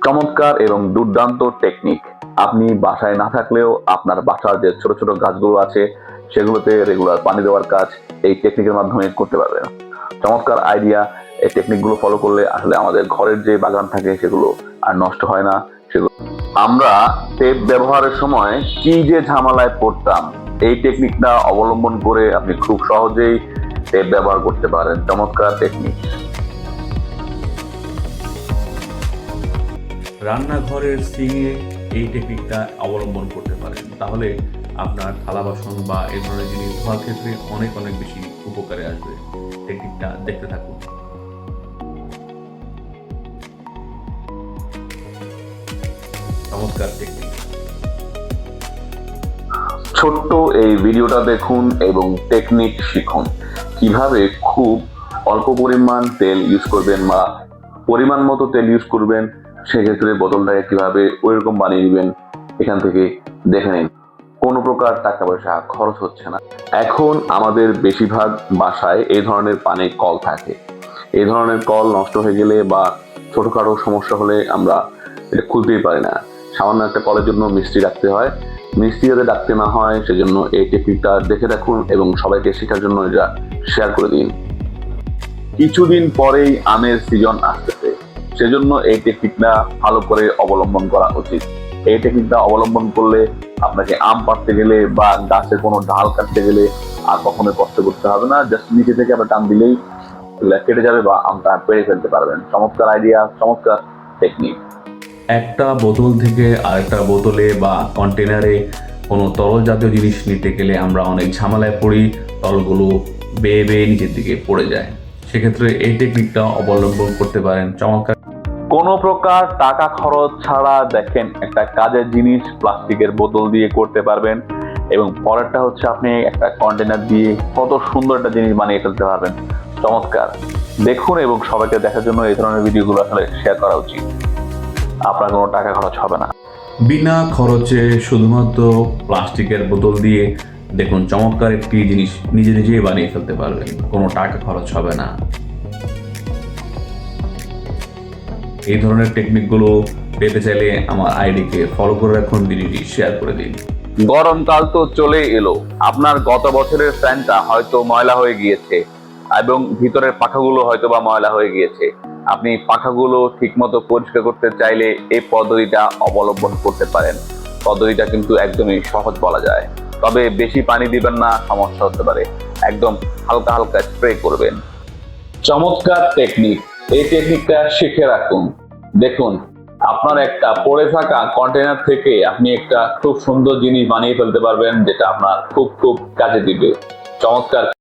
চমৎকার এবং দুর্দান্ত টেকনিক। আপনি বাসায় না থাকলেও আপনার বাসার যে ছোট ছোট গাছগুলো আছে সেগুলোতে রেগুলার পানি দেওয়ার কাজ এই টেকনিকের মাধ্যমে করতে পারবেন। চমৎকার আইডিয়া। এই টেকনিকগুলো ফলো করলে আসলে আমাদের ঘরের যে বাগান থাকে সেগুলো আর নষ্ট হয় না। সেগুলো আমরা টেপ ব্যবহারের সময় কি যে ঝামেলায় পড়তাম, এই টেকনিকটা অবলম্বন করে আপনি খুব সহজেই টেপ ব্যবহার করতে পারেন। চমৎকার টেকনিক। রান্নাঘরের সিঙ্কে এই টেকনিকটা অবলম্বন করতে পারেন, তাহলে আপনার থালা বাসন বা এই ধরনের জিনিস ধোয়ার ক্ষেত্রে অনেক অনেক বেশি উপকারে আসবে। টেকনিকটা দেখতে থাকুন। চমৎকার টেকনিক। ছোট্ট এই ভিডিওটা দেখুন এবং টেকনিক শিখুন কিভাবে খুব অল্প পরিমাণ তেল ইউজ করবেন বা পরিমাণ মতো তেল ইউজ করবেন, সেক্ষেত্রে বোতলটাকে কিভাবে ওইরকম বানিয়ে নেবেন এখান থেকে দেখে নিন। কোনো প্রকার টাকা পয়সা খরচ হচ্ছে না। এখন আমাদের বেশিরভাগ বাসায় এই ধরনের পানির কল থাকে। এই ধরনের কল নষ্ট হয়ে গেলে বা ছোটখাটো সমস্যা হলে আমরা এটা খুলতেই পারি না। সামান্য একটা কলের জন্য মিস্ত্রি রাখতে হয়। মিস্ত্রি যাতে ডাকতে না হয় সেজন্য এই টেকনিকটা দেখে রাখুন এবং সবাইকে শেখার জন্য এটা শেয়ার করে দিন। কিছুদিন পরেই আমের সিজন আসতেছে, সেজন্য এই টেকনিকটা ভালো করে অবলম্বন করা উচিত। এই টেকনিকটা অবলম্বন করলে আপনাকে আম পাড়তে গেলে বা গাছের কোনো ডাল কাটতে গেলে আর কখনো কষ্ট করতে হবে না। জাস্ট নিচে থেকে আবার টান দিলেই কেটে যাবে বা আমটা পেরে ফেলতে পারবেন। চমৎকার আইডিয়া, চমৎকার টেকনিক। একটা বোতল থেকে আরেকটা বোতলে বা কন্টেনারে কোনো তরল জাতীয় জিনিস নিতে গেলে আমরা অনেক ঝামেলায় পড়ি, তরলগুলো বেয়ে বেয়ে নিচের দিকে পড়ে যায়। সেক্ষেত্রে এই টেকনিকটা অবলম্বন করতে পারেন। চমৎকার। কোনো প্রকার টাকা খরচ ছাড়া দেখেন একটা কাজের জিনিস প্লাস্টিকের বোতল দিয়ে করতে পারবেন এবং পরেরটা হচ্ছে আপনি একটা কন্টেনার দিয়ে কত সুন্দর একটা জিনিস বানিয়ে ফেলতে পারবেন। চমৎকার। দেখুন এবং সবাইকে দেখার জন্য এই ধরনের ভিডিওগুলো আসলে শেয়ার করা উচিত। আপনার কোনো টাকা খরচ হবে না। বিনা খরচে শুধুমাত্র প্লাস্টিকের বোতল দিয়ে দেখুন চমৎকার একটি জিনিস নিজে নিজেই বানিয়ে ফেলতে পারবেন, কোনো টাকা খরচ হবে না। এই ধরনের টেকনিকগুলো পেতে চাইলে আমার আইডিকে ফলো করে রাখুন, ভিডিওটি শেয়ার করে দিন। গরমকাল তো চলে এলো। আপনার গত বছরের ফ্যানটা হয়তো ময়লা হয়ে গিয়েছে এবং ভিতরের পাখাগুলো হয়তো বা ময়লা হয়ে গিয়েছে। আপনি পাখাগুলো ঠিকমতো পরিষ্কার করতে চাইলে এই পদ্ধতিটা অবলম্বন করতে পারেন। পদ্ধতিটা কিন্তু একদমই সহজ বলা যায়, তবে বেশি পানি দিবেন না, সমস্যা হতে পারে। একদম হালকা হালকা স্প্রে করবেন। চমৎকার টেকনিক। এই টেকনিকটা শিখে রাখুন। দেখুন আপনার একটা পড়ে থাকা কন্টেনার থেকে আপনি একটা খুব সুন্দর জিনিস বানিয়ে ফেলতে পারবেন, যেটা আপনার খুব খুব কাজে দিবে। চমৎকার।